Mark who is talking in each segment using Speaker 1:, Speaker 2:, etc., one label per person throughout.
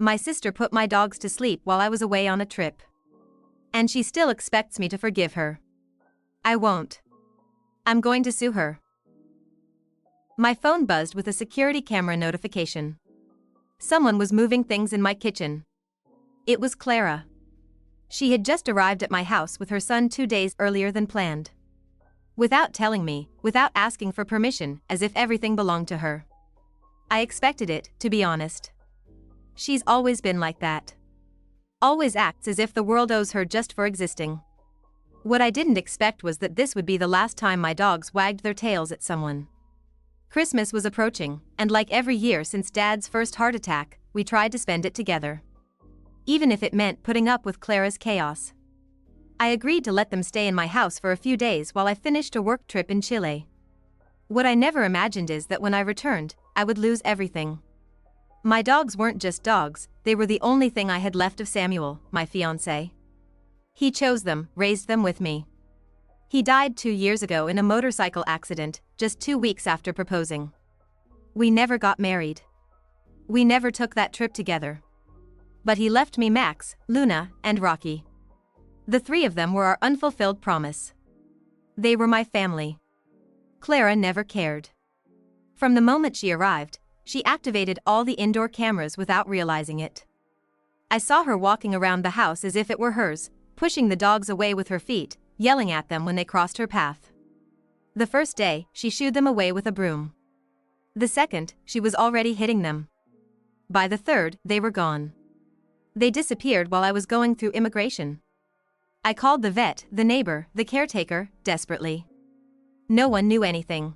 Speaker 1: My sister put my dogs to sleep while I was away on a trip. And she still expects me to forgive her. I won't. I'm going to sue her. My phone buzzed with a security camera notification. Someone was moving things in my kitchen. It was Clara. She had just arrived at my house with her son 2 days earlier than planned. Without telling me, without asking for permission, as if everything belonged to her. I expected it, to be honest. She's always been like that. Always acts as if the world owes her just for existing. What I didn't expect was that this would be the last time my dogs wagged their tails at someone. Christmas was approaching, and like every year since Dad's first heart attack, we tried to spend it together. Even if it meant putting up with Clara's chaos. I agreed to let them stay in my house for a few days while I finished a work trip in Chile. What I never imagined is that when I returned, I would lose everything. My dogs weren't just dogs, they were the only thing I had left of Samuel, my fiancé. He chose them, raised them with me. He died 2 years ago in a motorcycle accident, just 2 weeks after proposing. We never got married. We never took that trip together. But he left me Max, Luna, and Rocky. The 3 of them were our unfulfilled promise. They were my family. Clara never cared. From the moment she arrived, she activated all the indoor cameras without realizing it. I saw her walking around the house as if it were hers, pushing the dogs away with her feet, yelling at them when they crossed her path. The first day, she shooed them away with a broom. The second, she was already hitting them. By the third, they were gone. They disappeared while I was going through immigration. I called the vet, the neighbor, the caretaker, desperately. No one knew anything.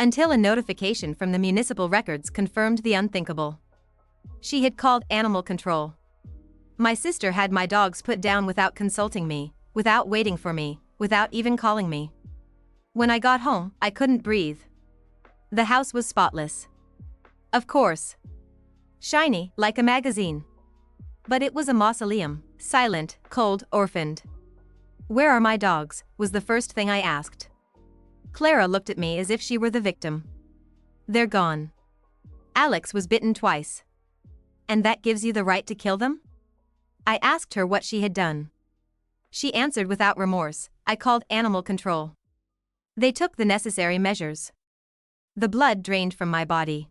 Speaker 1: Until a notification from the municipal records confirmed the unthinkable. She had called animal control. My sister had my dogs put down without consulting me, without waiting for me, without even calling me. When I got home, I couldn't breathe. The house was spotless. Of course. Shiny, like a magazine. But it was a mausoleum, silent, cold, orphaned. "Where are my dogs?" was the first thing I asked. Clara looked at me as if she were the victim. "They're gone. Alex was bitten twice. And that gives you the right to kill them?" I asked her what she had done. She answered without remorse, "I called animal control. They took the necessary measures." The blood drained from my body.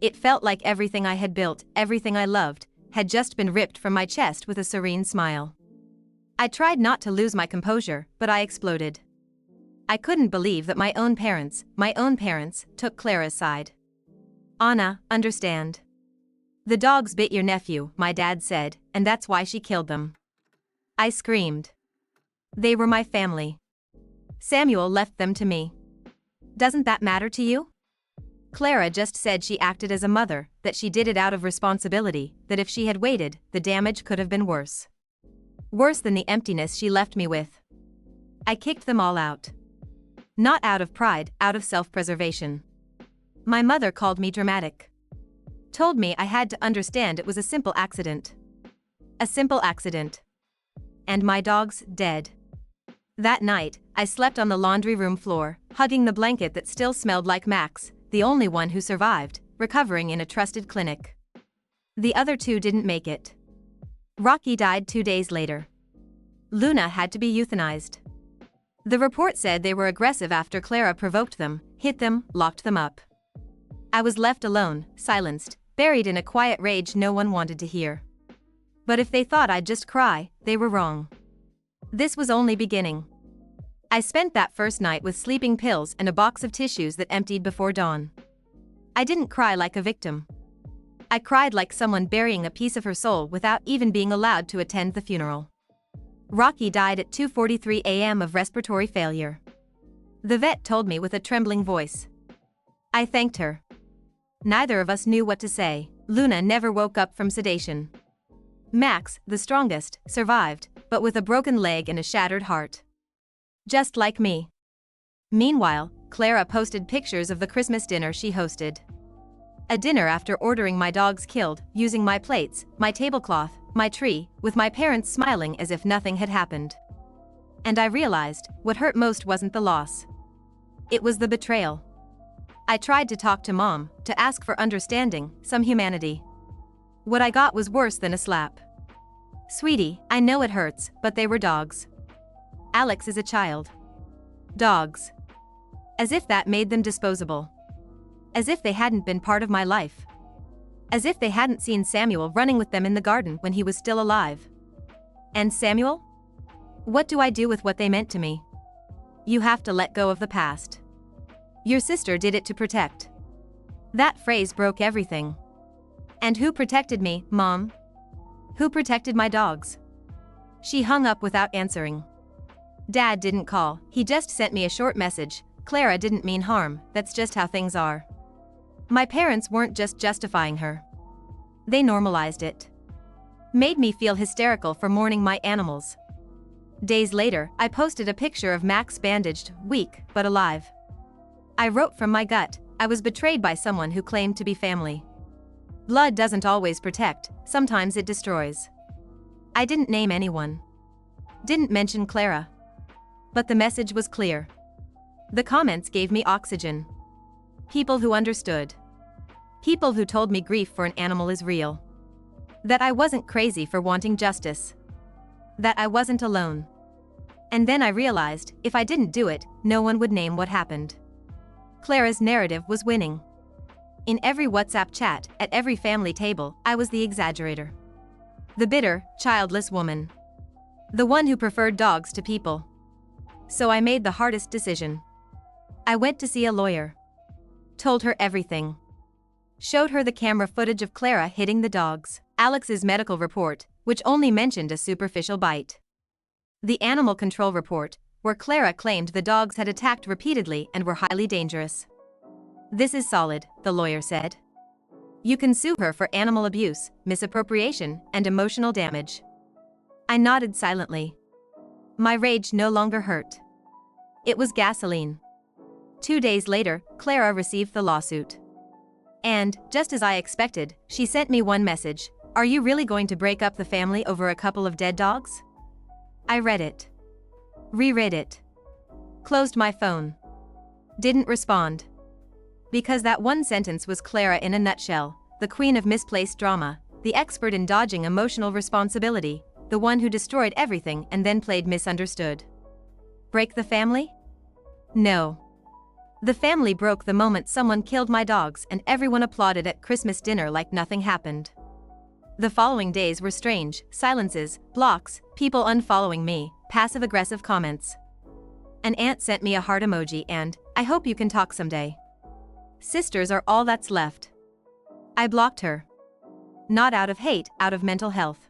Speaker 1: It felt like everything I had built, everything I loved, had just been ripped from my chest with a serene smile. I tried not to lose my composure, but I exploded. I couldn't believe that my own parents, took Clara's side. "Anna, understand. The dogs bit your nephew," my dad said, "and that's why she killed them." I screamed. They were my family. Samuel left them to me. Doesn't that matter to you? Clara just said she acted as a mother, that she did it out of responsibility, that if she had waited, the damage could have been worse. Worse than the emptiness she left me with. I kicked them all out. Not out of pride, out of self-preservation. My mother called me dramatic. Told me I had to understand it was a simple accident. A simple accident. And my dogs, dead. That night, I slept on the laundry room floor, hugging the blanket that still smelled like Max, the only one who survived, recovering in a trusted clinic. The other 2 didn't make it. Rocky died 2 days later. Luna had to be euthanized. The report said they were aggressive after Clara provoked them, hit them, locked them up. I was left alone, silenced, buried in a quiet rage no one wanted to hear. But if they thought I'd just cry, they were wrong. This was only beginning. I spent that first night with sleeping pills and a box of tissues that emptied before dawn. I didn't cry like a victim. I cried like someone burying a piece of her soul without even being allowed to attend the funeral. Rocky died at 2:43 a.m. of respiratory failure. The vet told me with a trembling voice. I thanked her. Neither of us knew what to say. Luna never woke up from sedation. Max, the strongest, survived, but with a broken leg and a shattered heart. Just like me. Meanwhile, Clara posted pictures of the Christmas dinner she hosted. A dinner after ordering my dogs killed, using my plates, my tablecloth, my tree, with my parents smiling as if nothing had happened. And I realized, what hurt most wasn't the loss. It was the betrayal. I tried to talk to Mom, to ask for understanding, some humanity. What I got was worse than a slap. Sweetie, I know it hurts, but they were dogs. Alex is a child. Dogs. As if that made them disposable. As if they hadn't been part of my life. As if they hadn't seen Samuel running with them in the garden when he was still alive. And Samuel? What do I do with what they meant to me? You have to let go of the past. Your sister did it to protect. That phrase broke everything. And who protected me, Mom? Who protected my dogs? She hung up without answering. Dad didn't call, he just sent me a short message. Clara didn't mean harm, that's just how things are. My parents weren't just justifying her. They normalized it. Made me feel hysterical for mourning my animals. Days later, I posted a picture of Max bandaged, weak, but alive. I wrote from my gut, I was betrayed by someone who claimed to be family. Blood doesn't always protect, sometimes it destroys. I didn't name anyone. Didn't mention Clara. But the message was clear. The comments gave me oxygen. People who understood. People who told me grief for an animal is real. That I wasn't crazy for wanting justice. That I wasn't alone. And then I realized, if I didn't do it, no one would name what happened. Clara's narrative was winning. In every WhatsApp chat, at every family table, I was the exaggerator. The bitter, childless woman. The one who preferred dogs to people. So I made the hardest decision. I went to see a lawyer. Told her everything. Showed her the camera footage of Clara hitting the dogs, Alex's medical report, which only mentioned a superficial bite. The animal control report, where Clara claimed the dogs had attacked repeatedly and were highly dangerous. This is solid, the lawyer said. You can sue her for animal abuse, misappropriation, and emotional damage. I nodded silently. My rage no longer hurt. It was gasoline. 2 days later, Clara received the lawsuit. And, just as I expected, she sent me one message: "Are you really going to break up the family over a couple of dead dogs?" I read it. Reread it. Closed my phone. Didn't respond. Because that one sentence was Clara in a nutshell, the queen of misplaced drama, the expert in dodging emotional responsibility, the one who destroyed everything and then played misunderstood. Break the family? No. The family broke the moment someone killed my dogs and everyone applauded at Christmas dinner like nothing happened. The following days were strange: silences, blocks, people unfollowing me, passive-aggressive comments. An aunt sent me a heart emoji and, "I hope you can talk someday." Sisters are all that's left. I blocked her. Not out of hate, out of mental health.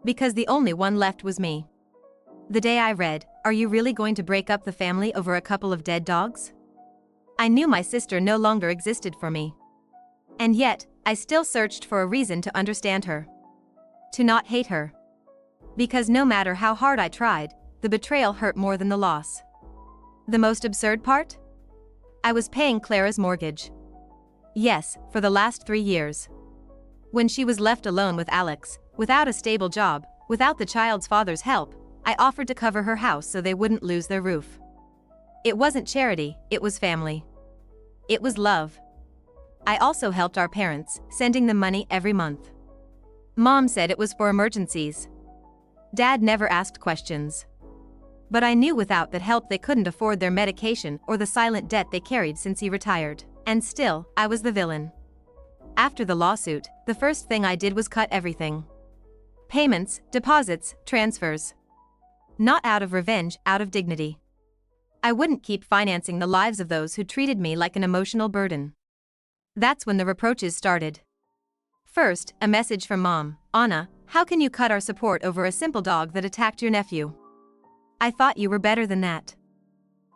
Speaker 1: Because the only one left was me. The day I read, "Are you really going to break up the family over a couple of dead dogs?" I knew my sister no longer existed for me. And yet, I still searched for a reason to understand her. To not hate her. Because no matter how hard I tried, the betrayal hurt more than the loss. The most absurd part? I was paying Clara's mortgage. Yes, for the last 3 years. When she was left alone with Alex, without a stable job, without the child's father's help, I offered to cover her house so they wouldn't lose their roof. It wasn't charity, it was family. It was love. I also helped our parents, sending them money every month. Mom said it was for emergencies. Dad never asked questions. But I knew without that help they couldn't afford their medication or the silent debt they carried since he retired. And still, I was the villain. After the lawsuit, the first thing I did was cut everything. Payments, deposits, transfers. Not out of revenge, out of dignity. I wouldn't keep financing the lives of those who treated me like an emotional burden. That's when the reproaches started. First, a message from Mom: "Anna, how can you cut our support over a simple dog that attacked your nephew? I thought you were better than that."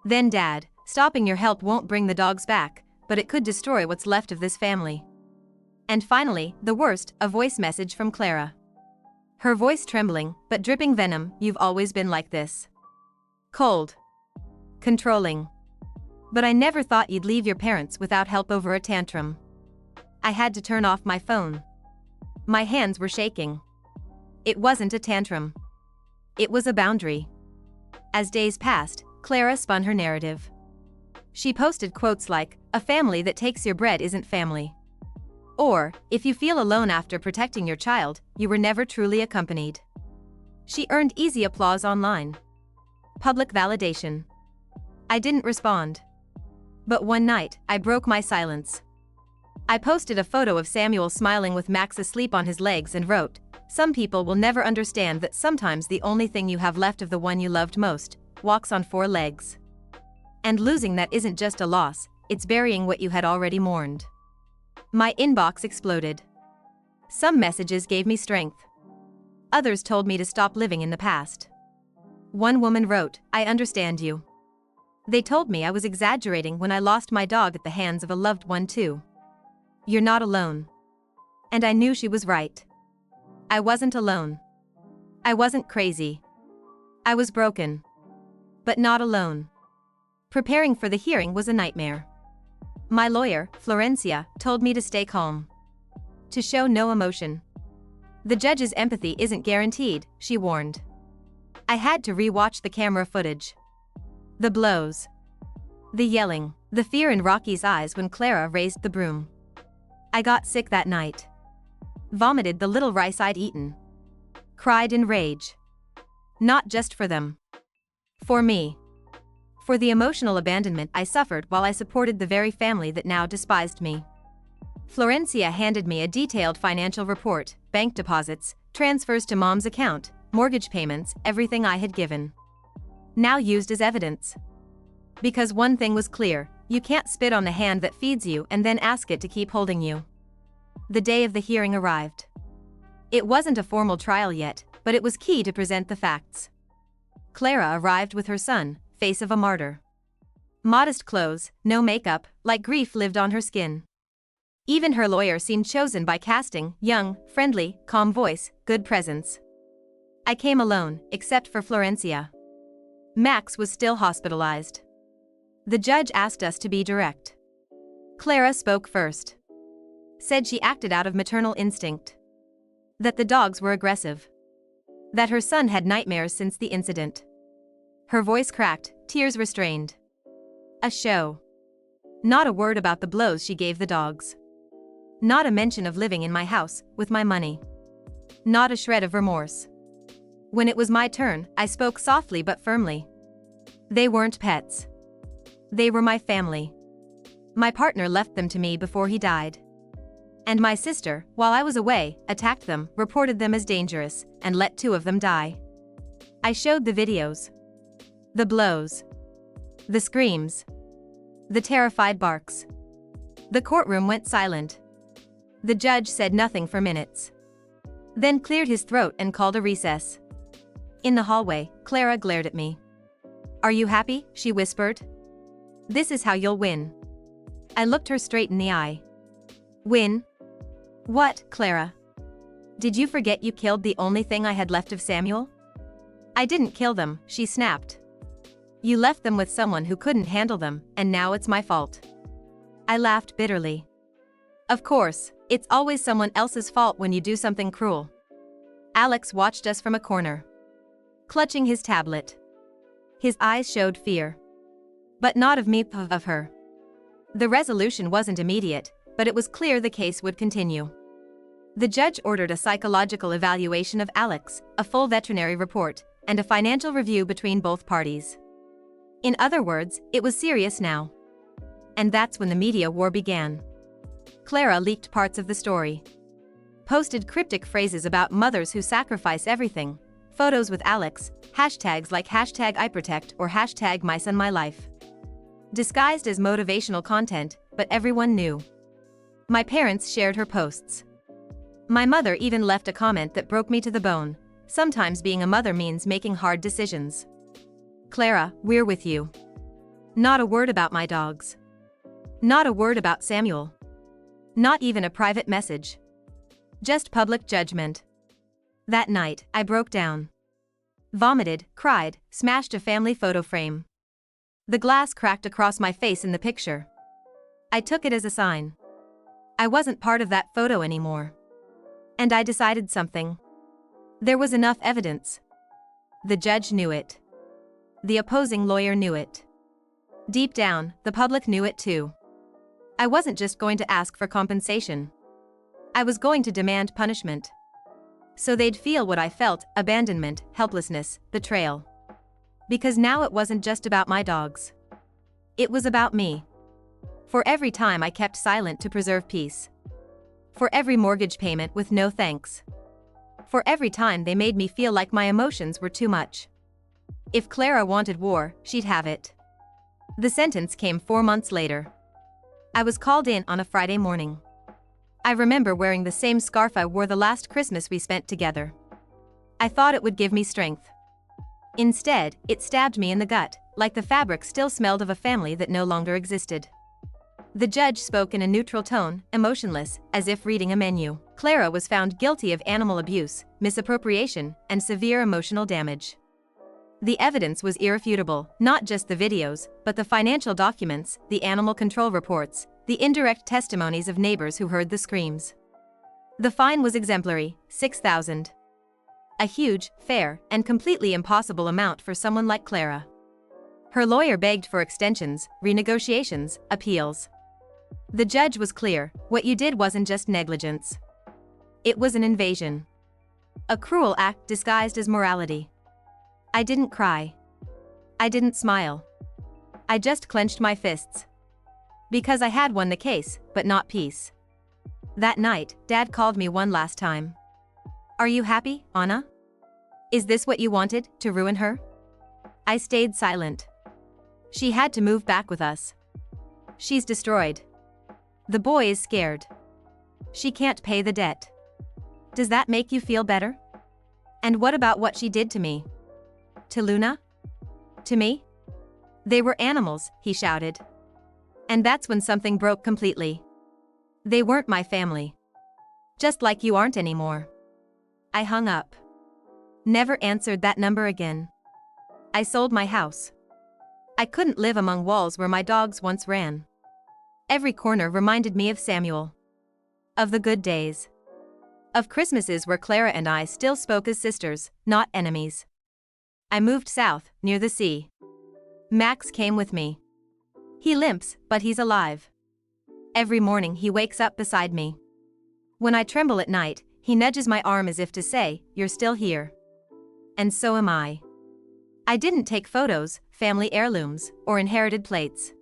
Speaker 1: Then Dad: "Stopping your help won't bring the dogs back, but it could destroy what's left of this family." And finally, the worst, a voice message from Clara. Her voice trembling, but dripping venom: "You've always been like this. Cold. Controlling. But I never thought you'd leave your parents without help over a tantrum." I had to turn off my phone. My hands were shaking. It wasn't a tantrum. It was a boundary. As days passed, Clara spun her narrative. She posted quotes like, "A family that takes your bread isn't family. Or, if you feel alone after protecting your child, you were never truly accompanied. She earned easy applause online. Public validation. I didn't respond. But one night, I broke my silence. I posted a photo of Samuel smiling with Max asleep on his legs and wrote, "Some people will never understand that sometimes the only thing you have left of the one you loved most walks on 4 legs. And losing that isn't just a loss, it's burying what you had already mourned." My inbox exploded. Some messages gave me strength. Others told me to stop living in the past. One woman wrote, "I understand you. They told me I was exaggerating when I lost my dog at the hands of a loved one too. You're not alone." And I knew she was right. I wasn't alone. I wasn't crazy. I was broken. But not alone. Preparing for the hearing was a nightmare. My lawyer, Florencia, told me to stay calm. To show no emotion. The judge's empathy isn't guaranteed, she warned. I had to re-watch the camera footage. The blows. The yelling. The fear in Rocky's eyes when Clara raised the broom. I got sick that night. Vomited the little rice I'd eaten. Cried in rage. Not just for them. For me. For the emotional abandonment I suffered while I supported the very family that now despised me. Florencia handed me a detailed financial report, bank deposits, transfers to Mom's account, mortgage payments, everything I had given. Now used as evidence. Because one thing was clear, you can't spit on the hand that feeds you and then ask it to keep holding you. The day of the hearing arrived. It wasn't a formal trial yet, but it was key to present the facts. Clara arrived with her son, face of a martyr. Modest clothes, no makeup, like grief lived on her skin. Even her lawyer seemed chosen by casting, young, friendly, calm voice, good presence. I came alone, except for Florencia. Max was still hospitalized. The judge asked us to be direct. Clara spoke first. Said she acted out of maternal instinct. That the dogs were aggressive. That her son had nightmares since the incident. Her voice cracked, tears restrained. A show. Not a word about the blows she gave the dogs. Not a mention of living in my house, with my money. Not a shred of remorse. When it was my turn, I spoke softly but firmly. They weren't pets. They were my family. My partner left them to me before he died. And my sister, while I was away, attacked them, reported them as dangerous, and let 2 of them die. I showed the videos. The blows. The screams. The terrified barks. The courtroom went silent. The judge said nothing for minutes. Then cleared his throat and called a recess. In the hallway, Clara glared at me. "Are you happy?" she whispered. "This is how you'll win." I looked her straight in the eye. "Win? What, Clara? Did you forget you killed the only thing I had left of Samuel?" "I didn't kill them," she snapped. "You left them with someone who couldn't handle them, and now it's my fault." I laughed bitterly. Of course, it's always someone else's fault when you do something cruel. Alex watched us from a corner. Clutching his tablet. His eyes showed fear. But not of me, of her. The resolution wasn't immediate, but it was clear the case would continue. The judge ordered a psychological evaluation of Alex, a full veterinary report, and a financial review between both parties. In other words, it was serious now. And that's when the media war began. Clara leaked parts of the story. Posted cryptic phrases about mothers who sacrifice everything, photos with Alex, hashtags like #IProtect or #MySonMyLife. Disguised as motivational content, but everyone knew. My parents shared her posts. My mother even left a comment that broke me to the bone. Sometimes being a mother means making hard decisions. Clara, we're with you. Not a word about my dogs. Not a word about Samuel. Not even a private message. Just public judgment. That night, I broke down. Vomited, cried, smashed a family photo frame. The glass cracked across my face in the picture. I took it as a sign. I wasn't part of that photo anymore. And I decided something. There was enough evidence. The judge knew it. The opposing lawyer knew it. Deep down, the public knew it too. I wasn't just going to ask for compensation. I was going to demand punishment. So they'd feel what I felt: abandonment, helplessness, betrayal. Because now it wasn't just about my dogs. It was about me. For every time I kept silent to preserve peace. For every mortgage payment with no thanks. For every time they made me feel like my emotions were too much. If Clara wanted war, she'd have it. The sentence came 4 months later. I was called in on a Friday morning. I remember wearing the same scarf I wore the last Christmas we spent together. I thought it would give me strength. Instead, it stabbed me in the gut, like the fabric still smelled of a family that no longer existed. The judge spoke in a neutral tone, emotionless, as if reading a menu. Clara was found guilty of animal abuse, misappropriation, and severe emotional damage. The evidence was irrefutable, not just the videos, but the financial documents, the animal control reports, the indirect testimonies of neighbors who heard the screams. The fine was exemplary, $6,000. A huge, fair, and completely impossible amount for someone like Clara. Her lawyer begged for extensions, renegotiations, appeals. The judge was clear: what you did wasn't just negligence. It was an invasion. A cruel act disguised as morality. I didn't cry. I didn't smile. I just clenched my fists. Because I had won the case, but not peace. That night, Dad called me one last time. "Are you happy, Anna? Is this what you wanted, to ruin her?" I stayed silent. She had to move back with us. She's destroyed. The boy is scared. She can't pay the debt. Does that make you feel better? And what about what she did to me? To Luna? To me? They were animals, he shouted. And that's when something broke completely. They weren't my family. Just like you aren't anymore. I hung up. Never answered that number again. I sold my house. I couldn't live among walls where my dogs once ran. Every corner reminded me of Samuel. Of the good days. Of Christmases where Clara and I still spoke as sisters, not enemies. I moved south, near the sea. Max came with me. He limps, but he's alive. Every morning he wakes up beside me. When I tremble at night, he nudges my arm as if to say, "You're still here." And so am I. I didn't take photos, family heirlooms, or inherited plates.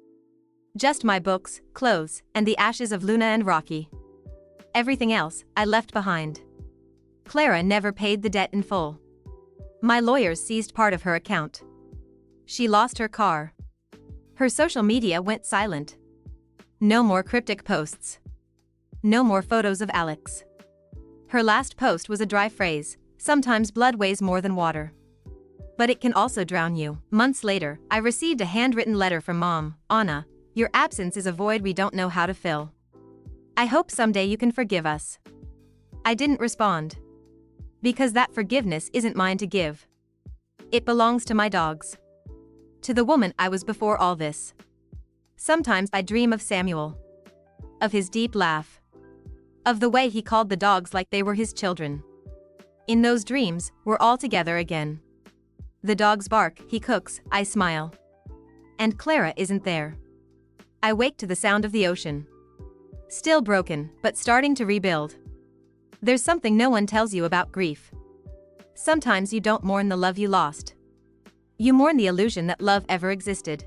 Speaker 1: Just my books, clothes, and the ashes of Luna and Rocky. Everything else, I left behind. Clara never paid the debt in full. My lawyers seized part of her account. She lost her car. Her social media went silent. No more cryptic posts. No more photos of Alex. Her last post was a dry phrase: "Sometimes blood weighs more than water. But it can also drown you." Months later, I received a handwritten letter from Mom. "Anna, your absence is a void we don't know how to fill. I hope someday you can forgive us." I didn't respond. Because that forgiveness isn't mine to give. It belongs to my dogs. To the woman I was before all this. Sometimes I dream of Samuel. Of his deep laugh. Of the way he called the dogs like they were his children. In those dreams, we're all together again. The dogs bark, he cooks, I smile. And Clara isn't there. I wake to the sound of the ocean. Still broken, but starting to rebuild. There's something no one tells you about grief. Sometimes you don't mourn the love you lost. You mourn the illusion that love ever existed.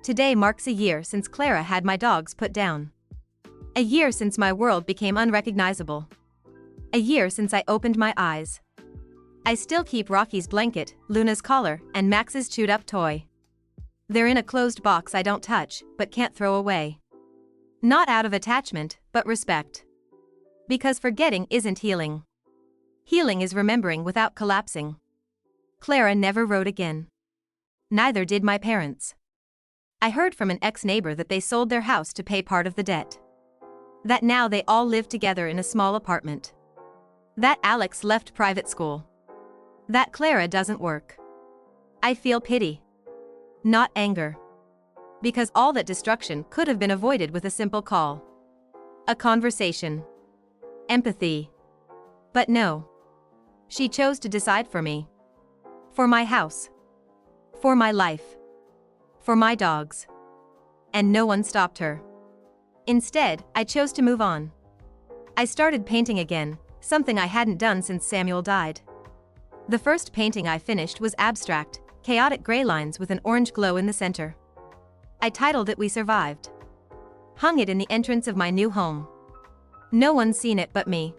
Speaker 1: Today marks a year since Clara had my dogs put down. A year since my world became unrecognizable. A year since I opened my eyes. I still keep Rocky's blanket, Luna's collar, and Max's chewed-up toy. They're in a closed box I don't touch, but can't throw away. Not out of attachment, but respect. Because forgetting isn't healing. Healing is remembering without collapsing. Clara never wrote again. Neither did my parents. I heard from an ex-neighbor that they sold their house to pay part of the debt. That now they all live together in a small apartment. That Alex left private school. That Clara doesn't work. I feel pity. Not anger. Because all that destruction could have been avoided with a simple call. A conversation. Empathy. But no. She chose to decide for me. For my house. For my life. For my dogs. And no one stopped her. Instead, I chose to move on. I started painting again, something I hadn't done since Samuel died. The first painting I finished was abstract, chaotic gray lines with an orange glow in the center. I titled it "We Survived." Hung it in the entrance of my new home. No one's seen it but me.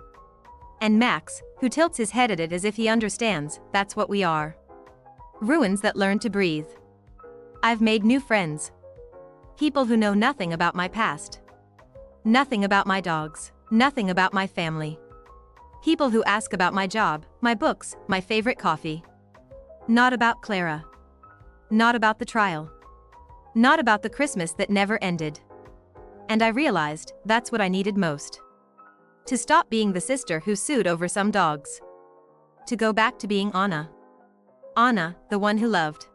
Speaker 1: And Max, who tilts his head at it as if he understands, that's what we are. Ruins that learn to breathe. I've made new friends. People who know nothing about my past. Nothing about my dogs, nothing about my family. People who ask about my job, my books, my favorite coffee. Not about Clara. Not about the trial. Not about the Christmas that never ended. And I realized, that's what I needed most. To stop being the sister who sued over some dogs. To go back to being Anna. Anna, the one who loved.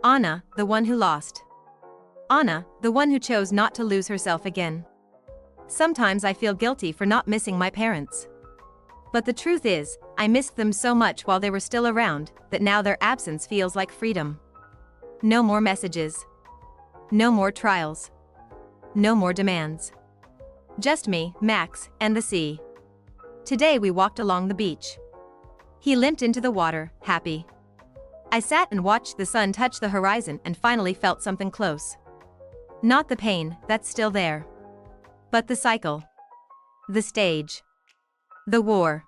Speaker 1: Anna, the one who lost. Anna, the one who chose not to lose herself again. Sometimes I feel guilty for not missing my parents. But the truth is, I missed them so much while they were still around, that now their absence feels like freedom. No more messages. No more trials. No more demands. Just me, Max, and the sea. Today we walked along the beach. He limped into the water, happy. I sat and watched the sun touch the horizon and finally felt something close. Not the pain, that's still there. But the cycle. The stage. The war.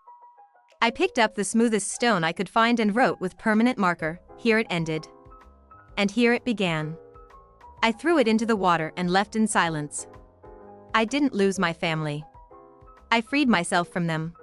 Speaker 1: I picked up the smoothest stone I could find and wrote with permanent marker, "Here it ended." And here it began. I threw it into the water and left in silence. I didn't lose my family. I freed myself from them.